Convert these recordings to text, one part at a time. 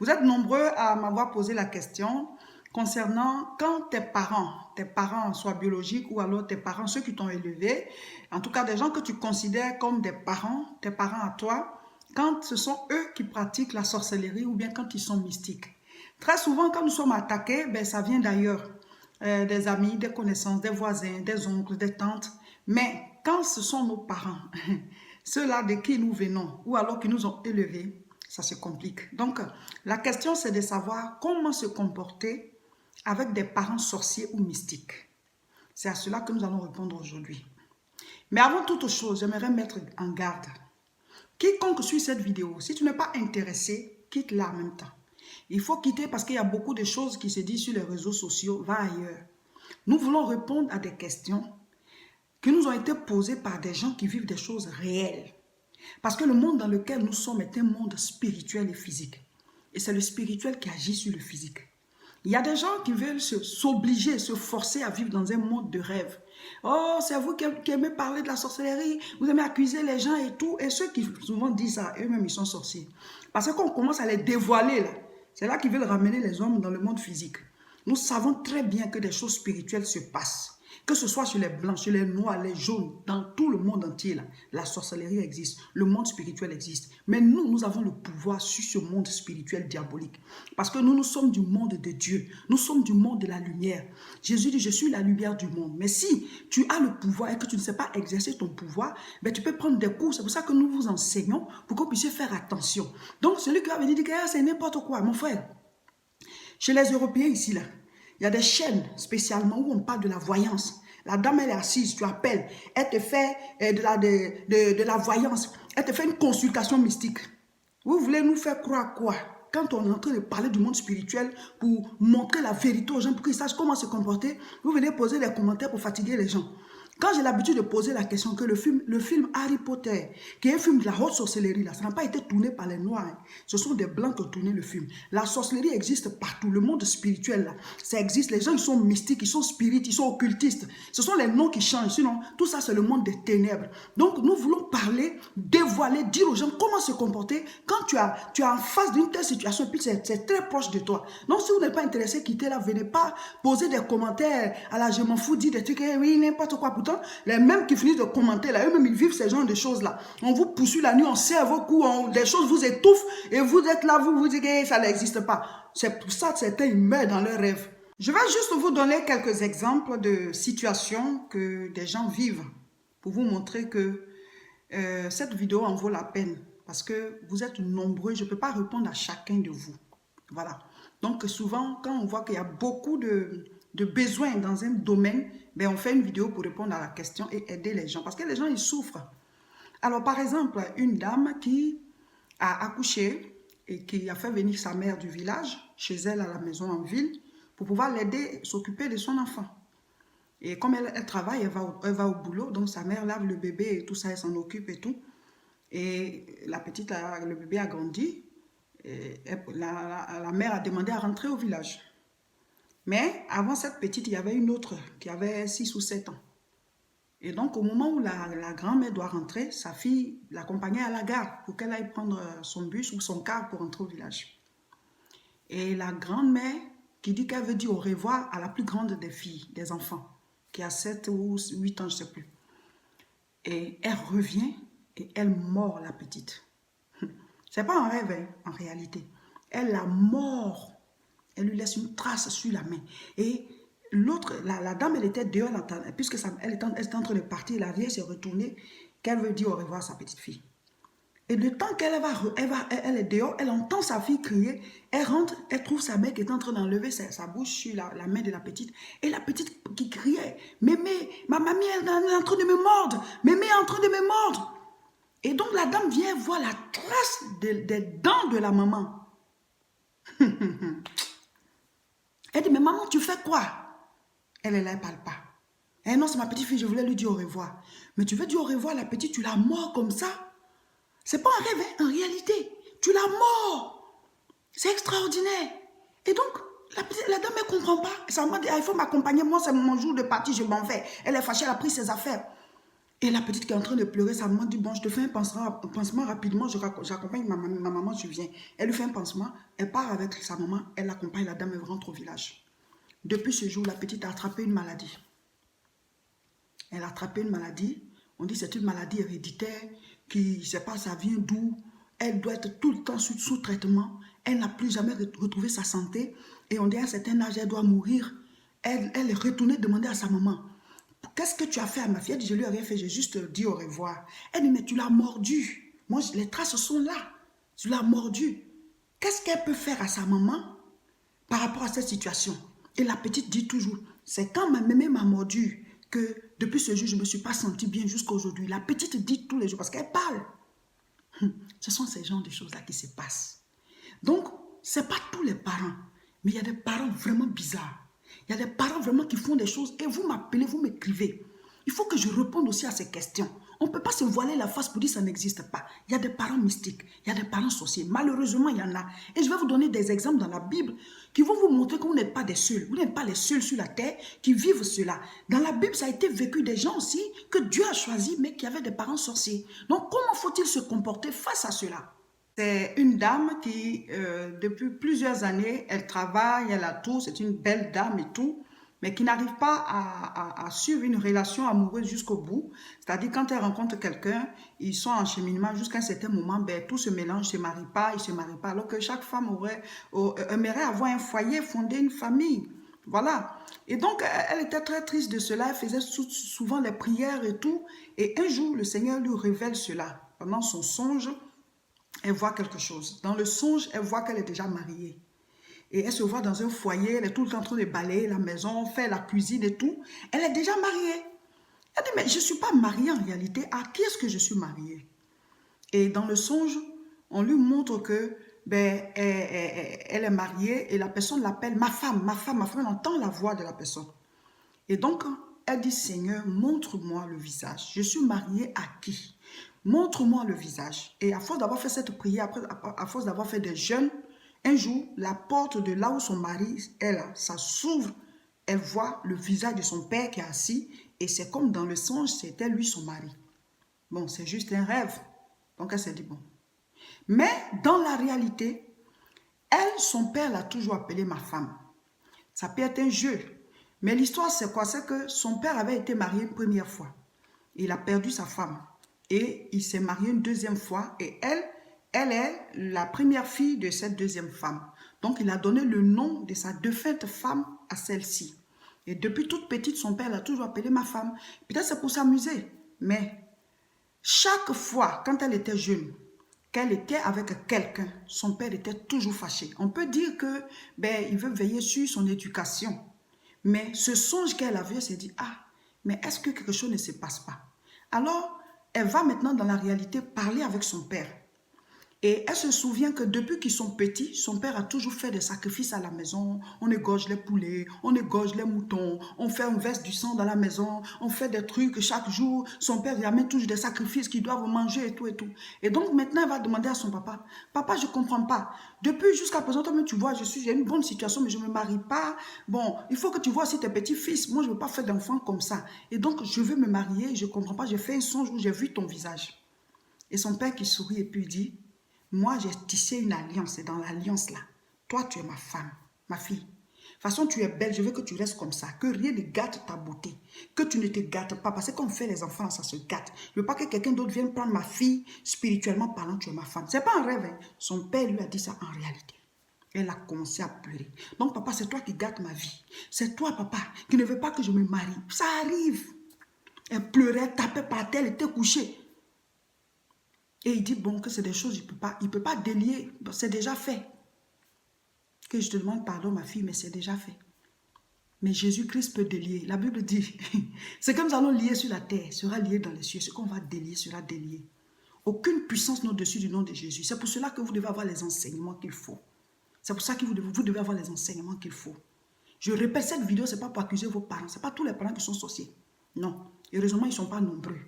vous êtes nombreux à m'avoir posé la question concernant quand tes parents, soit biologiques ou alors tes parents, ceux qui t'ont élevé, en tout cas des gens que tu considères comme des parents, tes parents à toi, quand ce sont eux qui pratiquent la sorcellerie ou bien quand ils sont mystiques. Très souvent, quand nous sommes attaqués, ben, ça vient d'ailleurs. Des amis, des connaissances, des voisins, des oncles, des tantes. Mais quand ce sont nos parents, ceux-là de qui nous venons, ou alors qui nous ont élevés, ça se complique. Donc, la question, c'est de savoir comment se comporter avec des parents sorciers ou mystiques. C'est à cela que nous allons répondre aujourd'hui. Mais avant toute chose, j'aimerais mettre en garde. Quiconque suit cette vidéo, si tu n'es pas intéressé, quitte-la en même temps. Il faut quitter parce qu'il y a beaucoup de choses qui se disent sur les réseaux sociaux. Va ailleurs. Nous voulons répondre à des questions qui nous ont été posées par des gens qui vivent des choses réelles. Parce que le monde dans lequel nous sommes est un monde spirituel et physique. Et c'est le spirituel qui agit sur le physique. Il y a des gens qui veulent s'obliger, se forcer à vivre dans un monde de rêve. Oh, c'est vous qui aimez parler de la sorcellerie, vous aimez accuser les gens et tout. Et ceux qui souvent disent ça, eux-mêmes, ils sont sorciers. Parce qu'on commence à les dévoiler là. C'est là qu'ils veulent ramener les hommes dans le monde physique. Nous savons très bien que des choses spirituelles se passent. Que ce soit sur les blancs, sur les noirs, les jaunes, dans tout le monde entier, là, la sorcellerie existe, le monde spirituel existe. Mais nous avons le pouvoir sur ce monde spirituel diabolique. Parce que nous sommes du monde de Dieu. Nous sommes du monde de la lumière. Jésus dit, je suis la lumière du monde. Mais si tu as le pouvoir et que tu ne sais pas exercer ton pouvoir, ben tu peux prendre des cours. C'est pour ça que nous vous enseignons pour que vous puissiez faire attention. Donc, celui qui va venir dire que c'est n'importe quoi, mon frère. Chez les Européens ici, là, il y a des chaînes spécialement où on parle de la voyance. La dame, elle est assise, tu appelles, elle te fait de la voyance, elle te fait une consultation mystique. Vous voulez nous faire croire quoi? Quand on est en train de parler du monde spirituel pour montrer la vérité aux gens, pour qu'ils sachent comment se comporter, vous venez poser des commentaires pour fatiguer les gens. Quand j'ai l'habitude de poser la question que le film Harry Potter, qui est un film de la haute sorcellerie, là, ça n'a pas été tourné par les Noirs. Hein. Ce sont des Blancs qui ont tourné le film. La sorcellerie existe partout. Le monde spirituel, là, ça existe. Les gens, ils sont mystiques, ils sont spirites, ils sont occultistes. Ce sont les noms qui changent. Sinon, tout ça, c'est le monde des ténèbres. Donc, nous voulons parler, dévoiler, dire aux gens comment se comporter quand tu es en face d'une telle situation, puis c'est très proche de toi. Donc, si vous n'êtes pas intéressé, quittez là. Venez pas poser des commentaires à la je m'en fous, dire des trucs, oui, n'importe quoi. Pourtant, les mêmes qui finissent de commenter là, eux-mêmes, ils vivent ces genres de choses-là. On vous poursuit la nuit, on serre vos coups, des choses vous étouffent et vous êtes là, vous vous dites que ça n'existe pas. C'est pour ça que certains ils meurent dans leurs rêves. Je vais juste vous donner quelques exemples de situations que des gens vivent pour vous montrer que cette vidéo en vaut la peine parce que vous êtes nombreux, je ne peux pas répondre à chacun de vous. Voilà. Donc souvent, quand on voit qu'il y a beaucoup de besoins dans un domaine, ben on fait une vidéo pour répondre à la question et aider les gens. Parce que les gens, ils souffrent. Alors, par exemple, une dame qui a accouché et qui a fait venir sa mère du village, chez elle à la maison en ville, pour pouvoir l'aider, s'occuper de son enfant. Et comme elle travaille, elle va au boulot, donc sa mère lave le bébé et tout ça, elle s'en occupe et tout. Et la petite, le bébé a grandi. Et la mère a demandé à rentrer au village. Mais avant cette petite, il y avait une autre qui avait 6 ou 7 ans. Et donc, au moment où la grand-mère doit rentrer, sa fille l'accompagnait à la gare pour qu'elle aille prendre son bus ou son car pour rentrer au village. Et la grand-mère qui dit qu'elle veut dire au revoir à la plus grande des filles, des enfants, qui a 7 ou 8 ans, je ne sais plus. Et elle revient et elle mord la petite. Ce n'est pas un rêve, hein, en réalité. Elle la mord. Elle lui laisse une trace sur la main. Et l'autre, la dame, elle était dehors, puisque elle était en train de partir, la vieille s'est retournée, qu'elle veut dire au revoir à sa petite fille. Et le temps qu'elle elle est dehors, elle entend sa fille crier, elle rentre, elle trouve sa mère qui est en train d'enlever sa bouche sur la main de la petite. Et la petite qui criait, mémé, ma mamie elle est en train de me mordre, mémé est en train de me mordre. Et donc la dame vient voir la trace des dents de la maman. Elle dit, mais maman, tu fais quoi? Elle est là, elle ne parle pas. Eh non, c'est ma petite fille, je voulais lui dire au revoir. Mais tu veux dire au revoir à la petite, tu la mords comme ça? C'est pas un rêve, hein, en réalité. Tu la mords. C'est extraordinaire. Et donc, la dame, elle ne comprend pas. Ça m'a dit, ah, il faut m'accompagner, moi, c'est mon jour de partie, je m'en vais. Elle est fâchée, elle a pris ses affaires. Et la petite qui est en train de pleurer, sa maman dit, bon, je te fais un pansement rapidement, j'accompagne ma maman, je viens. Elle lui fait un pansement, elle part avec sa maman, elle accompagne la dame, elle rentre au village. Depuis ce jour, la petite a attrapé une maladie. Elle a attrapé une maladie. On dit que c'est une maladie héréditaire qui, je ne sais pas, ça vient d'où. Elle doit être tout le temps sous traitement. Elle n'a plus jamais retrouvé sa santé. Et on dit à un certain âge, elle doit mourir. Elle est retournée demander à sa maman, qu'est-ce que tu as fait à ma fille? Elle dit, je lui ai rien fait, j'ai juste dit au revoir. Elle dit, mais tu l'as mordu. Moi, les traces sont là. Tu l'as mordu. Qu'est-ce qu'elle peut faire à sa maman par rapport à cette situation? Et la petite dit toujours, c'est quand ma mémé m'a mordu que depuis ce jour, je ne me suis pas sentie bien jusqu'à aujourd'hui. La petite dit tous les jours parce qu'elle parle. Ce sont ces genres de choses-là qui se passent. Donc, ce n'est pas tous les parents, mais il y a des parents vraiment bizarres. Il y a des parents vraiment qui font des choses et vous m'appelez, vous m'écrivez. Il faut que je réponde aussi à ces questions. On ne peut pas se voiler la face pour dire que ça n'existe pas. Il y a des parents mystiques, il y a des parents sorciers. Malheureusement, il y en a. Et je vais vous donner des exemples dans la Bible qui vont vous montrer que vous n'êtes pas des seuls. Vous n'êtes pas les seuls sur la terre qui vivent cela. Dans la Bible, ça a été vécu des gens aussi que Dieu a choisis, mais qui avaient des parents sorciers. Donc, comment faut-il se comporter face à cela? C'est une dame qui, depuis plusieurs années, elle travaille, elle a tout, c'est une belle dame et tout, mais qui n'arrive pas à suivre une relation amoureuse jusqu'au bout. C'est-à-dire, quand elle rencontre quelqu'un, ils sont en cheminement jusqu'à un certain moment, ben, tout se mélange, ils ne se marient pas, ils ne se marient pas, alors que chaque femme aimerait avoir un foyer, fonder une famille. Voilà. Et donc, elle était très triste de cela, elle faisait souvent les prières et tout, et un jour, le Seigneur lui révèle cela. Pendant son songe, elle voit quelque chose. Dans le songe, elle voit qu'elle est déjà mariée. Et elle se voit dans un foyer, elle est tout le temps en train de balayer la maison, faire la cuisine et tout. Elle est déjà mariée. Elle dit, mais je ne suis pas mariée en réalité. À qui est-ce que je suis mariée? Et dans le songe, on lui montre que elle est mariée et la personne l'appelle ma femme, ma femme, ma femme. Elle entend la voix de la personne. Et donc, elle dit, Seigneur, montre-moi le visage. Je suis mariée à qui? Montre-moi le visage. Et à force d'avoir fait cette prière, après, à force d'avoir fait des jeûnes, un jour, la porte de là où son mari est là, ça s'ouvre. Elle voit le visage de son père qui est assis. Et c'est comme dans le songe, c'était lui son mari. Bon, c'est juste un rêve. Donc elle s'est dit, bon. Mais dans la réalité, elle, son père l'a toujours appelée ma femme. Ça peut être un jeu. Mais l'histoire, c'est quoi? C'est que son père avait été marié une première fois. Il a perdu sa femme. Et il s'est marié une deuxième fois. Et elle est la première fille de cette deuxième femme. Donc, il a donné le nom de sa défunte femme à celle-ci. Et depuis toute petite, son père l'a toujours appelée ma femme. Peut-être c'est pour s'amuser. Mais chaque fois, quand elle était jeune, qu'elle était avec quelqu'un, son père était toujours fâché. On peut dire que il veut veiller sur son éducation. Mais ce songe qu'elle avait, elle s'est dit, ah, mais est-ce que quelque chose ne se passe pas? Alors, elle va maintenant dans la réalité parler avec son père. Et elle se souvient que depuis qu'ils sont petits, son père a toujours fait des sacrifices à la maison. On égorge les poulets, on égorge les moutons, on verse du sang dans la maison, on fait des trucs chaque jour. Son père lui amène toujours des sacrifices qu'ils doivent manger et tout et tout. Et donc maintenant, elle va demander à son papa, papa, je ne comprends pas. Depuis jusqu'à présent, toi tu vois, j'ai une bonne situation, mais je ne me marie pas. Bon, il faut que tu vois aussi tes petits-fils. Moi, je ne veux pas faire d'enfants comme ça. Et donc, je veux me marier, je ne comprends pas. J'ai fait un songe où j'ai vu ton visage. Et son père qui sourit et puis dit, moi, j'ai tissé une alliance et dans l'alliance là, toi, tu es ma femme, ma fille. De toute façon, tu es belle, je veux que tu restes comme ça, que rien ne gâte ta beauté, que tu ne te gâtes pas, parce que quand on fait les enfants, ça se gâte. Je ne veux pas que quelqu'un d'autre vienne prendre ma fille, spirituellement parlant, tu es ma femme. Ce n'est pas un rêve, hein. Son père lui a dit ça en réalité. Elle a commencé à pleurer. Donc, papa, c'est toi qui gâtes ma vie. C'est toi, papa, qui ne veux pas que je me marie. Ça arrive. Elle pleurait, elle tapait par terre, elle était couchée. Et il dit, bon, que c'est des choses, il ne peut pas délier, c'est déjà fait. Que je te demande pardon, ma fille, mais c'est déjà fait. Mais Jésus-Christ peut délier. La Bible dit, ce que nous allons lier sur la terre sera lié dans les cieux. Ce qu'on va délier sera délié. Aucune puissance n'est au-dessus du nom de Jésus. C'est pour cela que vous devez avoir les enseignements qu'il faut. C'est pour ça que vous devez avoir les enseignements qu'il faut. Je répète, cette vidéo, ce n'est pas pour accuser vos parents. Ce n'est pas tous les parents qui sont sorciers. Non. Heureusement, ils ne sont pas nombreux.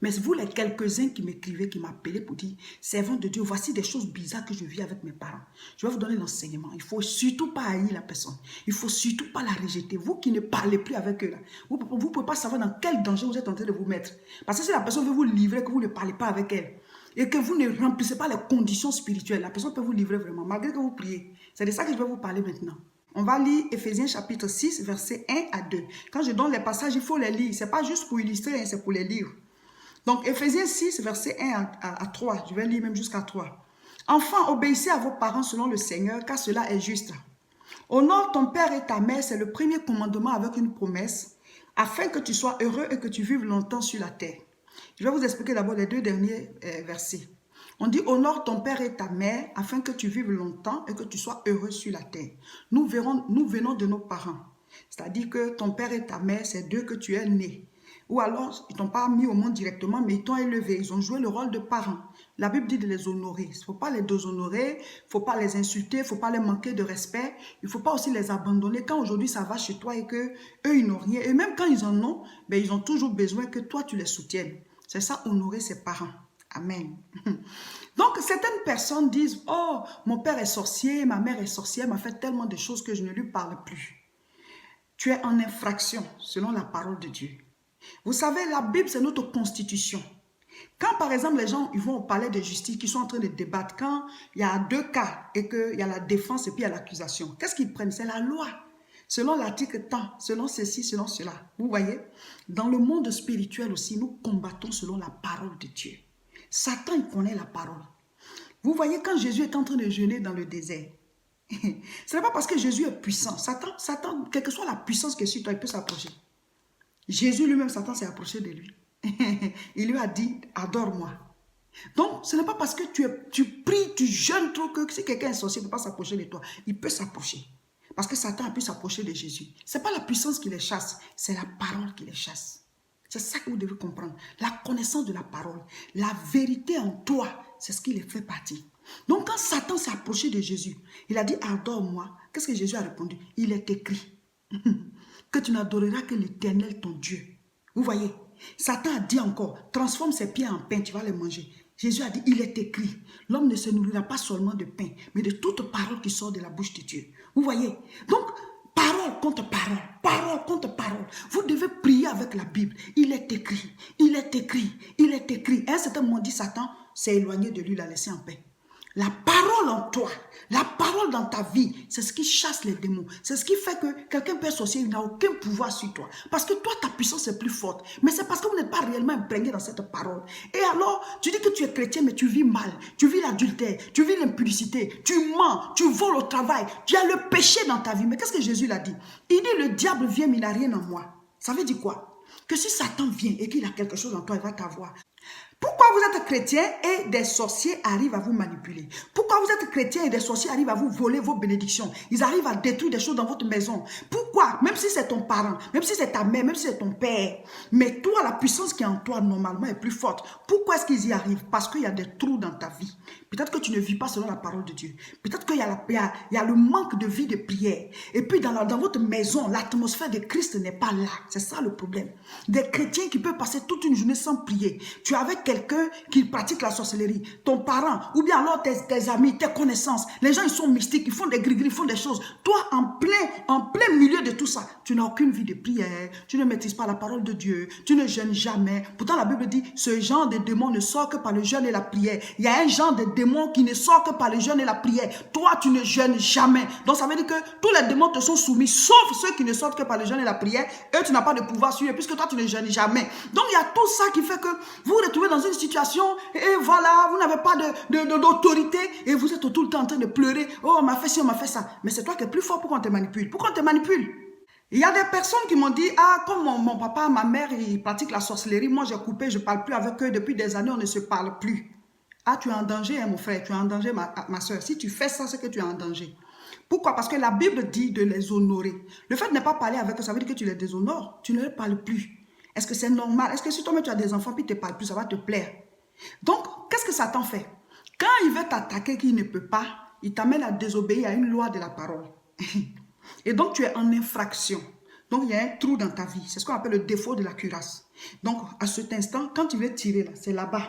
Mais vous, les quelques-uns qui m'écrivaient, qui m'appelaient pour dire, servant de Dieu, voici des choses bizarres que je vis avec mes parents. Je vais vous donner l'enseignement. Il ne faut surtout pas haïr la personne. Il ne faut surtout pas la rejeter. Vous qui ne parlez plus avec eux, là, vous ne pouvez pas savoir dans quel danger vous êtes en train de vous mettre. Parce que si la personne veut vous livrer, que vous ne parlez pas avec elle, et que vous ne remplissez pas les conditions spirituelles, la personne peut vous livrer vraiment, malgré que vous priez. C'est de ça que je vais vous parler maintenant. On va lire Éphésiens chapitre 6, versets 1 à 2. Quand je donne les passages, il faut les lire. Ce n'est pas juste pour illustrer, c'est pour les lire. Donc, Éphésiens 6, versets 1 à 3. Je vais lire même jusqu'à 3. Enfants, obéissez à vos parents selon le Seigneur, car cela est juste. Honore ton père et ta mère, c'est le premier commandement avec une promesse, afin que tu sois heureux et que tu vives longtemps sur la terre. Je vais vous expliquer d'abord les deux derniers versets. On dit, honore ton père et ta mère, afin que tu vives longtemps et que tu sois heureux sur la terre. Nous venons de nos parents. C'est-à-dire que ton père et ta mère, c'est d'eux que tu es né. Ou alors, ils ne t'ont pas mis au monde directement, mais ils t'ont élevé. Ils ont joué le rôle de parents. La Bible dit de les honorer. Il ne faut pas les déshonorer, il ne faut pas les insulter, il ne faut pas les manquer de respect. Il ne faut pas aussi les abandonner quand aujourd'hui ça va chez toi et qu'eux, ils n'ont rien. Et même quand ils en ont, ben, ils ont toujours besoin que toi, tu les soutiennes. C'est ça, honorer ses parents. Amen. Donc, certaines personnes disent, oh, mon père est sorcier, ma mère est sorcière, m'a fait tellement de choses que je ne lui parle plus. Tu es en infraction selon la parole de Dieu. Vous savez, la Bible, c'est notre constitution. Quand, par exemple, les gens ils vont au palais de justice, qui sont en train de débattre, quand il y a deux cas et qu'il y a la défense et puis il y a l'accusation, qu'est-ce qu'ils prennent? C'est la loi. Selon l'article tant, selon ceci, selon cela. Vous voyez, dans le monde spirituel aussi, nous combattons selon la parole de Dieu. Satan, il connaît la parole. Vous voyez, quand Jésus est en train de jeûner dans le désert, ce n'est pas parce que Jésus est puissant. Satan, quelle que soit la puissance qui est sur toi, il peut s'approcher. Jésus lui-même, Satan s'est approché de lui. Il lui a dit, adore-moi. Donc, ce n'est pas parce que tu pries, tu jeûnes trop que si quelqu'un est sorcier, il ne peut pas s'approcher de toi. Il peut s'approcher. Parce que Satan a pu s'approcher de Jésus. Ce n'est pas la puissance qui les chasse, c'est la parole qui les chasse. C'est ça que vous devez comprendre. La connaissance de la parole, la vérité en toi, c'est ce qui les fait partir. Donc, quand Satan s'est approché de Jésus, il a dit, adore-moi. Qu'est-ce que Jésus a répondu? Il est écrit que tu n'adoreras que l'Éternel, ton Dieu. Vous voyez, Satan a dit encore, transforme ses pieds en pain, tu vas les manger. Jésus a dit, il est écrit, l'homme ne se nourrira pas seulement de pain, mais de toute parole qui sort de la bouche de Dieu. Vous voyez, donc, parole contre parole, parole contre parole. Vous devez prier avec la Bible. Il est écrit, il est écrit, il est écrit. À un certain moment, dit Satan, s'est éloigné de lui, l'a laissé en paix. La parole en toi, la parole dans ta vie, c'est ce qui chasse les démons. C'est ce qui fait que quelqu'un peut être sorcier, il n'a aucun pouvoir sur toi. Parce que toi, ta puissance est plus forte. Mais c'est parce que vous n'êtes pas réellement imprégné dans cette parole. Et alors, tu dis que tu es chrétien, mais tu vis mal. Tu vis l'adultère, tu vis l'impudicité, tu mens, tu voles au travail. Tu as le péché dans ta vie. Mais qu'est-ce que Jésus l'a dit? Il dit, le diable vient, mais il n'a rien en moi. Ça veut dire quoi? Que si Satan vient et qu'il a quelque chose en toi, il va t'avoir. Pourquoi vous êtes chrétien et des sorciers arrivent à vous manipuler? Pourquoi vous êtes chrétien et des sorciers arrivent à vous voler vos bénédictions? Ils arrivent à détruire des choses dans votre maison. Pourquoi? Même si c'est ton parent, même si c'est ta mère, même si c'est ton père. Mais toi, la puissance qui est en toi, normalement, est plus forte. Pourquoi est-ce qu'ils y arrivent? Parce qu'il y a des trous dans ta vie. Peut-être que tu ne vis pas selon la parole de Dieu. Peut-être qu'il y a le manque de vie de prière. Et puis, dans votre maison, l'atmosphère de Christ n'est pas là. C'est ça le problème. Des chrétiens qui peuvent passer toute une journée sans prier. Tu es avec quelqu'un qui pratique la sorcellerie, ton parent, ou bien alors tes amis, tes connaissances. Les gens, ils sont mystiques, ils font des gris-gris, ils font des choses. Toi, en plein milieu de tout ça, tu n'as aucune vie de prière, tu ne maîtrises pas la parole de Dieu, tu ne jeûnes jamais. Pourtant, la Bible dit, ce genre de démon ne sort que par le jeûne et la prière. Il y a un genre de démon qui ne sort que par le jeûne et la prière. Toi, tu ne jeûnes jamais. Donc, ça veut dire que tous les démons te sont soumis, sauf ceux qui ne sortent que par le jeûne et la prière. Eux, tu n'as pas de pouvoir sur eux, puisque toi, tu ne jeûnes jamais. Donc, il y a tout ça qui fait que vous vous retrouvez dans une situation et voilà, vous n'avez pas d'autorité et vous êtes tout le temps en train de pleurer. Oh, on m'a fait ci, on m'a fait ça. Mais c'est toi qui es plus fort pour qu'on te manipule. Pourquoi on te manipule? Il y a des personnes qui m'ont dit, ah, comme mon papa, ma mère, ils pratiquent la sorcellerie, moi j'ai coupé, je ne parle plus avec eux, depuis des années, on ne se parle plus. Ah, tu es en danger, hein, mon frère, tu es en danger, ma soeur. Si tu fais ça, c'est que tu es en danger. Pourquoi? Parce que la Bible dit de les honorer. Le fait de ne pas parler avec eux, ça veut dire que tu les déshonores, tu ne les parles plus. Est-ce que c'est normal? Est-ce que si toi-même tu as des enfants puis tu ne parles plus, ça va te plaire? Donc, qu'est-ce que Satan fait? Quand il veut t'attaquer qu'il ne peut pas, il t'amène à désobéir à une loi de la parole. Et donc, tu es en infraction. Donc, il y a un trou dans ta vie. C'est ce qu'on appelle le défaut de la cuirasse. Donc, à cet instant, quand tu veux tirer, là, c'est là-bas.